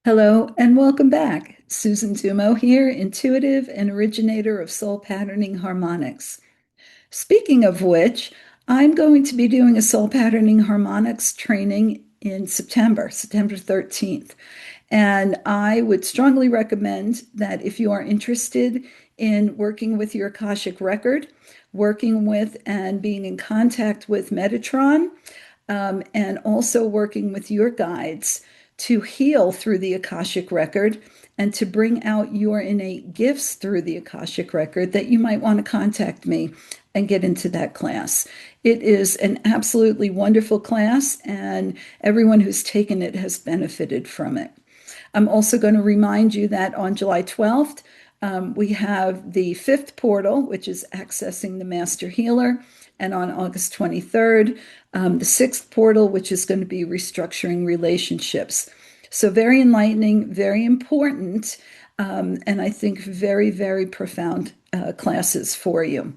Hello and welcome back. Susan Zummo here, intuitive and originator of soul patterning harmonics. Speaking of which, I'm going to be doing a soul patterning harmonics training in September 13th. And I would strongly recommend that if you are interested in working with your Akashic record, working with and being in contact with Metatron, and also working with your guides to heal through the Akashic record and to bring out your innate gifts through the Akashic record, that you might want to contact me and get into that class. It is an absolutely wonderful class, and everyone who's taken it has benefited from it. I'm also going to remind you that on July 12th, we have the fifth portal, which is accessing the Master Healer. And on August 23rd, the sixth portal, which is going to be restructuring relationships. So very enlightening, very important, and I think very, very profound classes for you.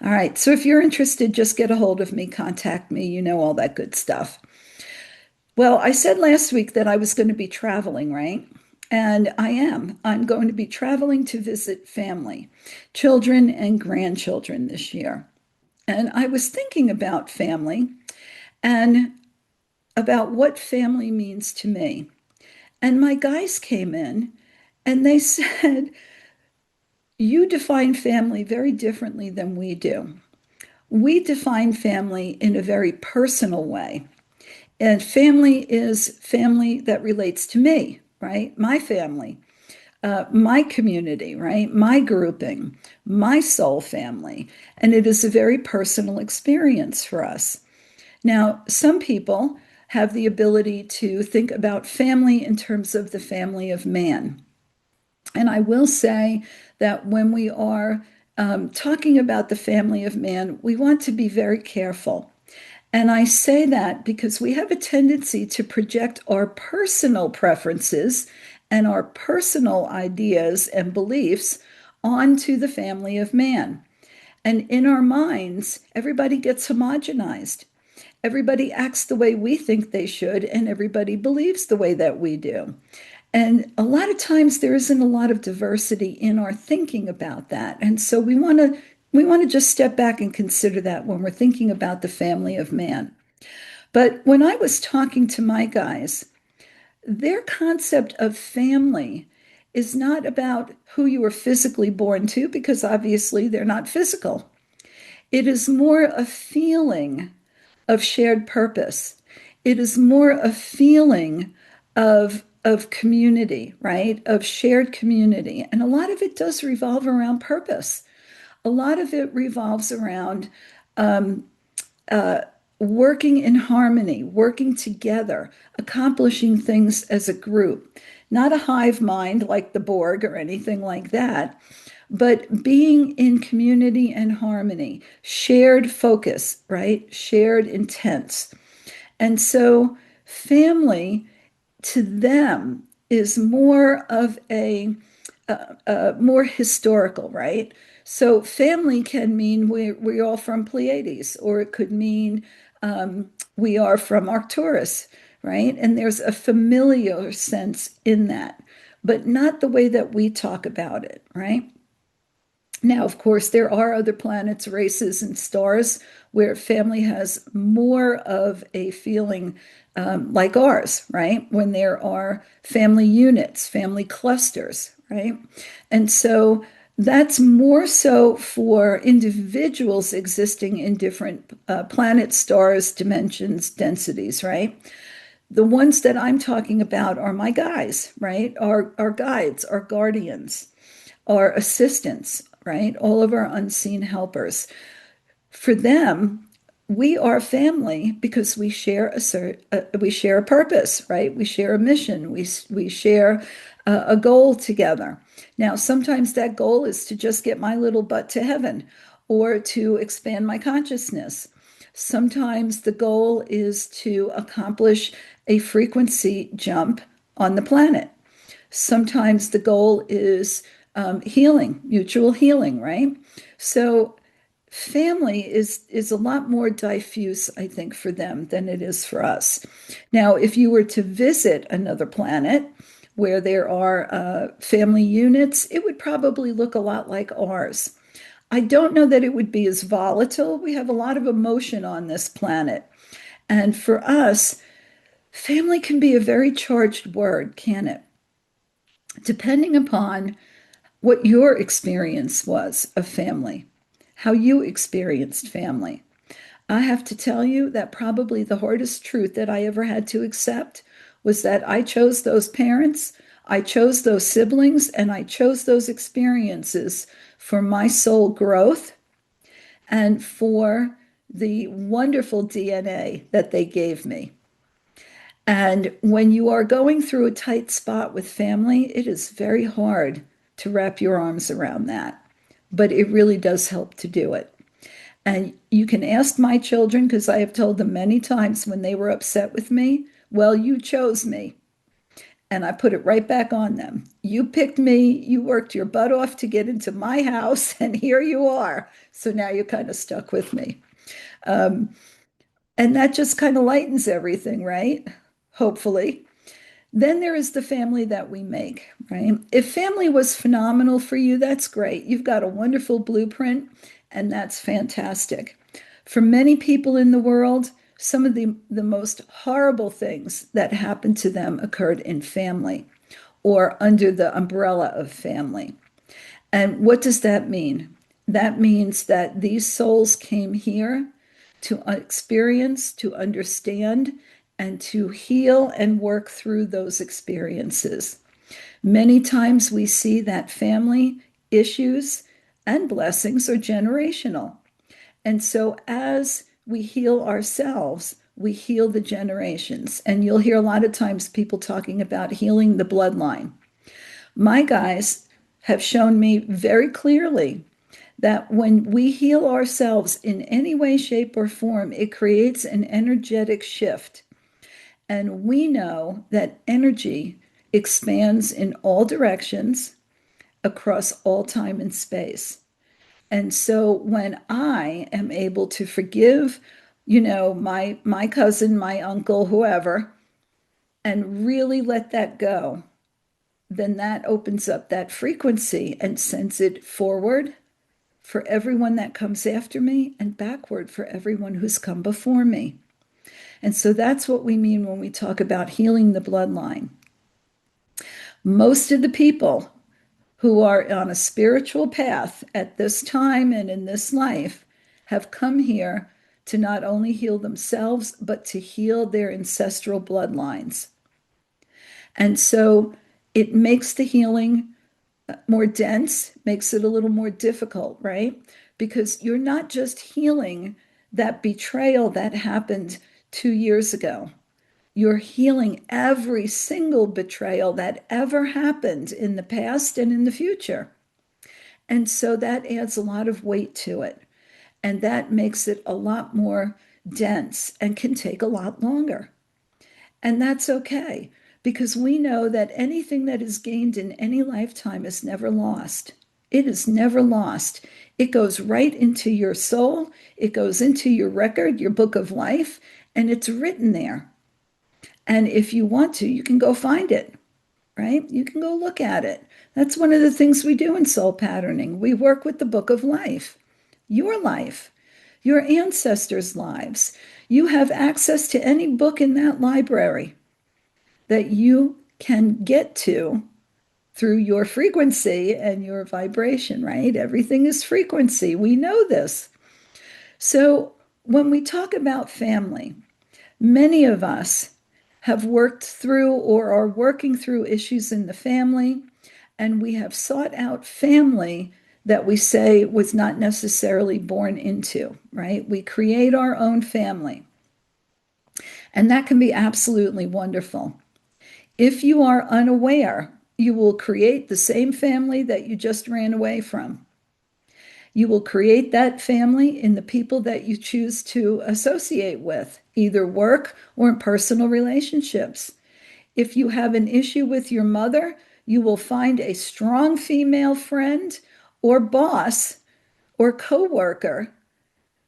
All right, so if you're interested, just get a hold of me, contact me, all that good stuff. Well, I said last week that I was going to be traveling, right? And I am. I'm going to be traveling to visit family, children and grandchildren this year. And I was thinking about family and about what family means to me. And my guys came in and they said, "You define family very differently than we do. We define family in a very personal way. And family is family that relates to me, right? My family, my community, right? My grouping, my soul family. And it is a very personal experience for us. Now, some people have the ability to think about family in terms of the family of man. And I will say that when we are talking about the family of man, we want to be very careful. And I say that because we have a tendency to project our personal preferences and our personal ideas and beliefs onto the family of man. And in our minds, everybody gets homogenized. Everybody acts the way we think they should, and everybody believes the way that we do. And a lot of times there isn't a lot of diversity in our thinking about that. And so we want to just step back and consider that when we're thinking about the family of man. But when I was talking to my guys, their concept of family is not about who you were physically born to, because obviously they're not physical. It is more a feeling of shared purpose. It is more a feeling of community, right? Of shared community. And a lot of it does revolve around purpose. A lot of it revolves around um, uh, working in harmony, working together, accomplishing things as a group, not a hive mind like the Borg or anything like that, but being in community and harmony, shared focus, right? Shared intents. And so family to them is more of a more historical, right? So family can mean we're all from Pleiades, or it could mean we are from Arcturus, right? And there's a familiar sense in that, but not the way that we talk about it, right? Now, of course, there are other planets, races, and stars where family has more of a feeling like ours, right? When there are family units, family clusters, right? And so that's more so for individuals existing in different planets, stars, dimensions, densities, right? The ones that I'm talking about are my guys, right? Our guides, our guardians, our assistants, right? All of our unseen helpers. For them, we are family because we share a purpose, right? We share a mission. We share a goal together. Now, sometimes that goal is to just get my little butt to heaven or to expand my consciousness. Sometimes the goal is to accomplish a frequency jump on the planet. Sometimes the goal is healing, mutual healing, right? So family is a lot more diffuse, I think, for them than it is for us. Now, if you were to visit another planet, where there are family units, it would probably look a lot like ours. I don't know that it would be as volatile. We have a lot of emotion on this planet. And for us, family can be a very charged word, can it? Depending upon what your experience was of family, how you experienced family. I have to tell you that probably the hardest truth that I ever had to accept was that I chose those parents, I chose those siblings, and I chose those experiences for my soul growth and for the wonderful DNA that they gave me. And when you are going through a tight spot with family, it is very hard to wrap your arms around that. But it really does help to do it. And you can ask my children, because I have told them many times when they were upset with me, well, you chose me. And I put it right back on them. You picked me, you worked your butt off to get into my house, and here you are. So now you're kind of stuck with me. Um, and that just kind of lightens everything, right? Hopefully. Then there is the family that we make, right? If family was phenomenal for you, that's great. You've got a wonderful blueprint, and that's fantastic. For many people in the world, some of the most horrible things that happened to them occurred in family or under the umbrella of family. And what does that mean? That means that these souls came here to experience, to understand, and to heal and work through those experiences. Many times we see that family issues and blessings are generational. And so as we heal ourselves, we heal the generations. And you'll hear a lot of times people talking about healing the bloodline. My guys have shown me very clearly that when we heal ourselves in any way, shape, or form, it creates an energetic shift. And we know that energy expands in all directions across all time and space. And so when I am able to forgive, my cousin, my uncle, whoever, and really let that go, then that opens up that frequency and sends it forward for everyone that comes after me and backward for everyone who's come before me. And so that's what we mean when we talk about healing the bloodline. Most of the people who are on a spiritual path at this time and in this life have come here to not only heal themselves, but to heal their ancestral bloodlines. And so it makes the healing more dense, makes it a little more difficult, right? Because you're not just healing that betrayal that happened 2 years ago. You're healing every single betrayal that ever happened in the past and in the future. And so that adds a lot of weight to it. And that makes it a lot more dense and can take a lot longer. And that's okay, because we know that anything that is gained in any lifetime is never lost. It is never lost. It goes right into your soul, it goes into your record, your book of life, and it's written there. And if you want to, you can go find it, right? You can go look at it. That's one of the things we do in soul patterning. We work with the book of life, your ancestors' lives. You have access to any book in that library that you can get to through your frequency and your vibration, right? Everything is frequency. We know this. So when we talk about family, many of us have worked through or are working through issues in the family, and we have sought out family that we say was not necessarily born into, right? We create our own family, and that can be absolutely wonderful. If you are unaware, you will create the same family that you just ran away from. You will create that family in the people that you choose to associate with, either work or in personal relationships. If you have an issue with your mother, you will find a strong female friend or boss or coworker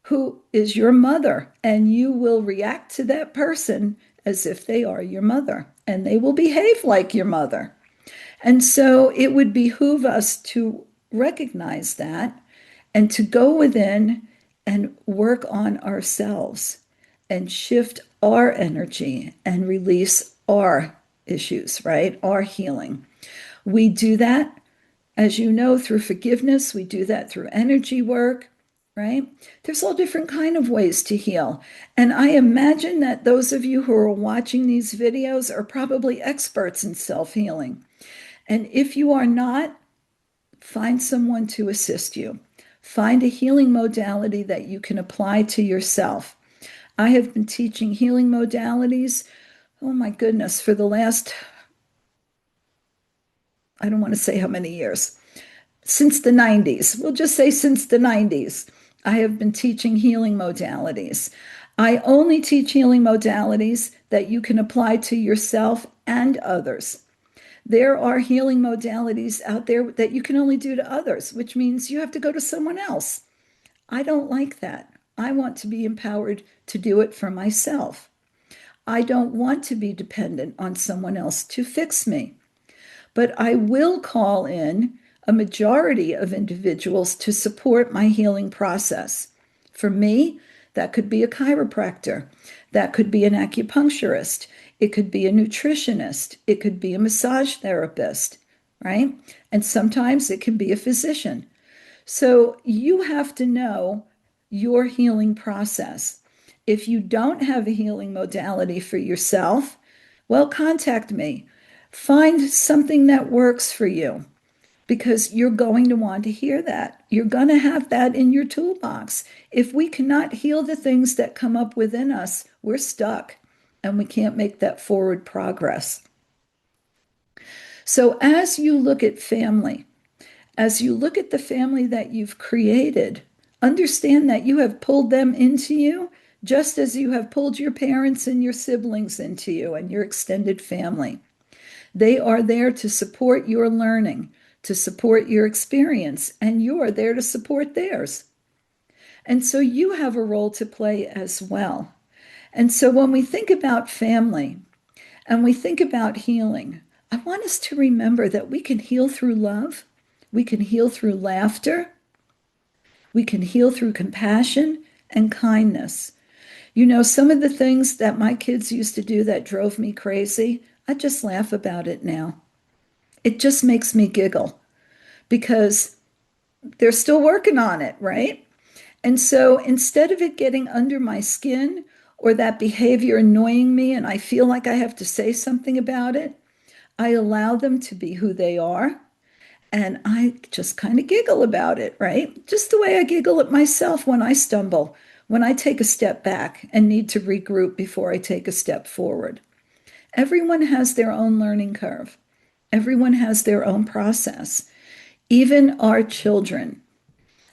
who is your mother, and you will react to that person as if they are your mother, and they will behave like your mother. And so it would behoove us to recognize that and to go within and work on ourselves and shift our energy and release our issues, right? Our healing. We do that, as you know, through forgiveness. We do that through energy work, right? There's all different kind of ways to heal. And I imagine that those of you who are watching these videos are probably experts in self-healing. And if you are not, find someone to assist you. Find a healing modality that you can apply to yourself. I have been teaching healing modalities, oh my goodness, for the last, I don't want to say how many years, since the 90s. We'll just say since the 90s. I have been teaching healing modalities. I only teach healing modalities that you can apply to yourself and others. There are healing modalities out there that you can only do to others, which means you have to go to someone else. I don't like that. I want to be empowered to do it for myself. I don't want to be dependent on someone else to fix me. But I will call in a majority of individuals to support my healing process. For me, that could be a chiropractor, that could be an acupuncturist, it could be a nutritionist, it could be a massage therapist, right? And sometimes it can be a physician. So you have to know your healing process. If you don't have a healing modality for yourself, well, contact me. Find something that works for you because you're going to want to hear that. You're going to have that in your toolbox. If we cannot heal the things that come up within us, we're stuck and we can't make that forward progress. So as you look at family, as you look at the family that you've created, understand that you have pulled them into you just as you have pulled your parents and your siblings into you and your extended family. They are there to support your learning, to support your experience, and you're there to support theirs. And so you have a role to play as well. And so when we think about family and we think about healing, I want us to remember that we can heal through love, we can heal through laughter, we can heal through compassion and kindness. You know, some of the things that my kids used to do that drove me crazy, I just laugh about it now. It just makes me giggle because they're still working on it, right? And so instead of it getting under my skin or that behavior annoying me and I feel like I have to say something about it, I allow them to be who they are. And I just kind of giggle about it, right? Just the way I giggle at myself when I stumble, when I take a step back and need to regroup before I take a step forward. Everyone has their own learning curve. Everyone has their own process, even our children.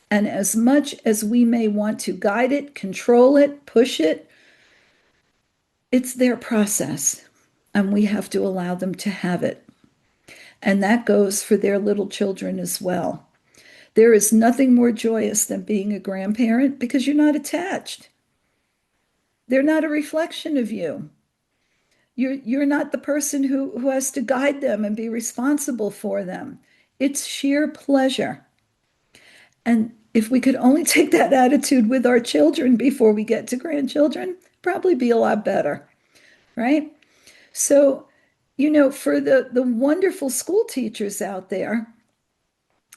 And as much as we may want to guide it, control it, push it, it's their process. And we have to allow them to have it. And that goes for their little children as well. There is nothing more joyous than being a grandparent because you're not attached. They're not a reflection of you. You're not the person who has to guide them and be responsible for them. It's sheer pleasure. And if we could only take that attitude with our children before we get to grandchildren, probably be a lot better, right? So, you know, for the wonderful school teachers out there,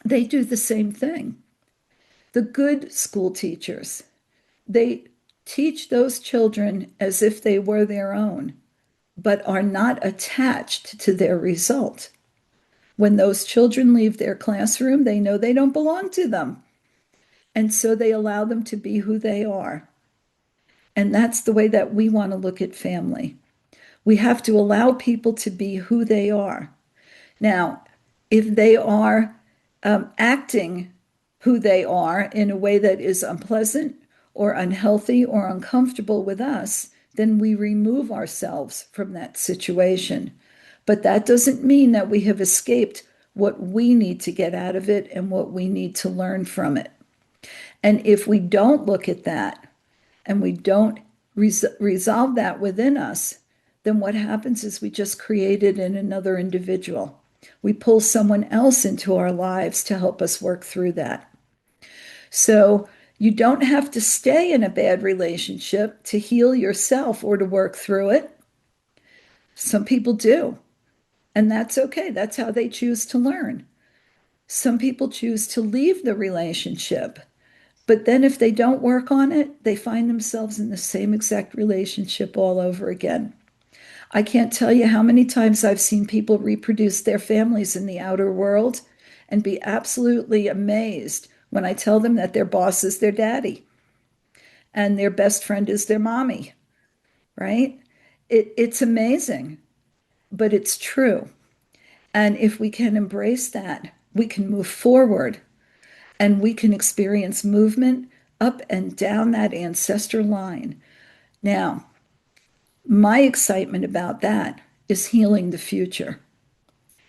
they do the same thing. The good school teachers, they teach those children as if they were their own, but are not attached to their result. When those children leave their classroom, they know they don't belong to them. And so they allow them to be who they are. And that's the way that we want to look at family. We have to allow people to be who they are. Now, if they are acting who they are in a way that is unpleasant or unhealthy or uncomfortable with us, then we remove ourselves from that situation. But that doesn't mean that we have escaped what we need to get out of it and what we need to learn from it. And if we don't look at that and we don't resolve that within us, then what happens is we just create it in another individual. We pull someone else into our lives to help us work through that. So you don't have to stay in a bad relationship to heal yourself or to work through it. Some people do, and that's okay. That's how they choose to learn. Some people choose to leave the relationship, but then if they don't work on it, they find themselves in the same exact relationship all over again. I can't tell you how many times I've seen people reproduce their families in the outer world and be absolutely amazed when I tell them that their boss is their daddy and their best friend is their mommy, right? It's amazing, but it's true. And if we can embrace that, we can move forward and we can experience movement up and down that ancestral line. Now, my excitement about that is healing the future.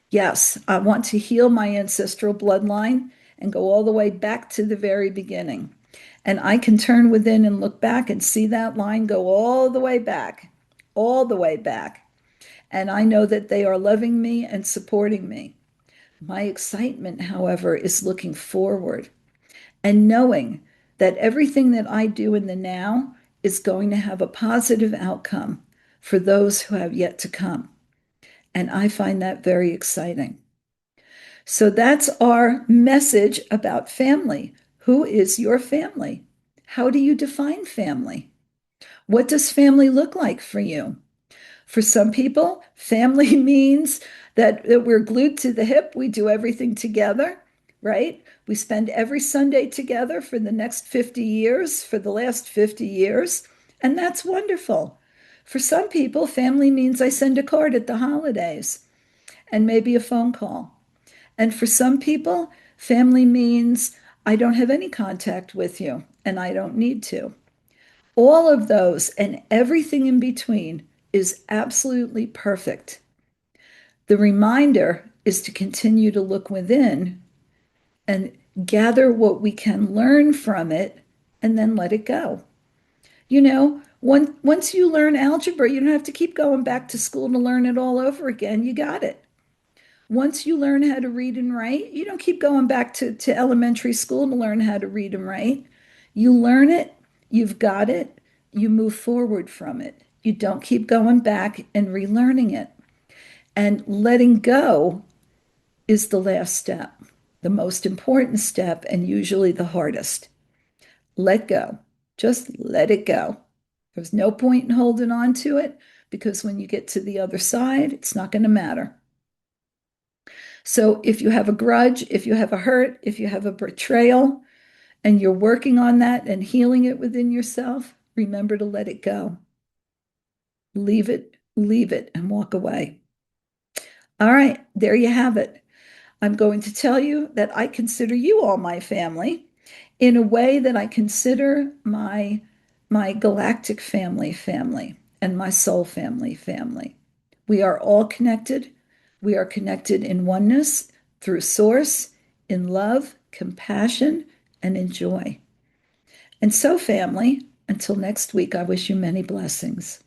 Yes, I want to heal my ancestral bloodline and go all the way back to the very beginning. And I can turn within and look back and see that line go all the way back, all the way back. And I know that they are loving me and supporting me. My excitement, however, is looking forward and knowing that everything that I do in the now is going to have a positive outcome for those who have yet to come. And I find that very exciting. So that's our message about family. Who is your family? How do you define family? What does family look like for you? For some people, family means that we're glued to the hip. We do everything together, right? We spend every Sunday together for the next 50 years, for the last 50 years, and that's wonderful. For some people, family means I send a card at the holidays and maybe a phone call. And for some people, family means I don't have any contact with you and I don't need to. All of those and everything in between is absolutely perfect. The reminder is to continue to look within and gather what we can learn from it and then let it go. Once you learn algebra, you don't have to keep going back to school to learn it all over again. You got it. Once you learn how to read and write, you don't keep going back to elementary school to learn how to read and write. You learn it, you've got it, you move forward from it. You don't keep going back and relearning it. And letting go is the last step, the most important step, and usually the hardest. Let go. Just let it go. There's no point in holding on to it because when you get to the other side, it's not going to matter. So if you have a grudge, if you have a hurt, if you have a betrayal, and you're working on that and healing it within yourself, remember to let it go. Leave it, and walk away. All right, there you have it. I'm going to tell you that I consider you all my family in a way that I consider my galactic family and my soul family. We are all connected. We are connected in oneness through source, in love, compassion, and in joy. And so, family, until next week, I wish you many blessings.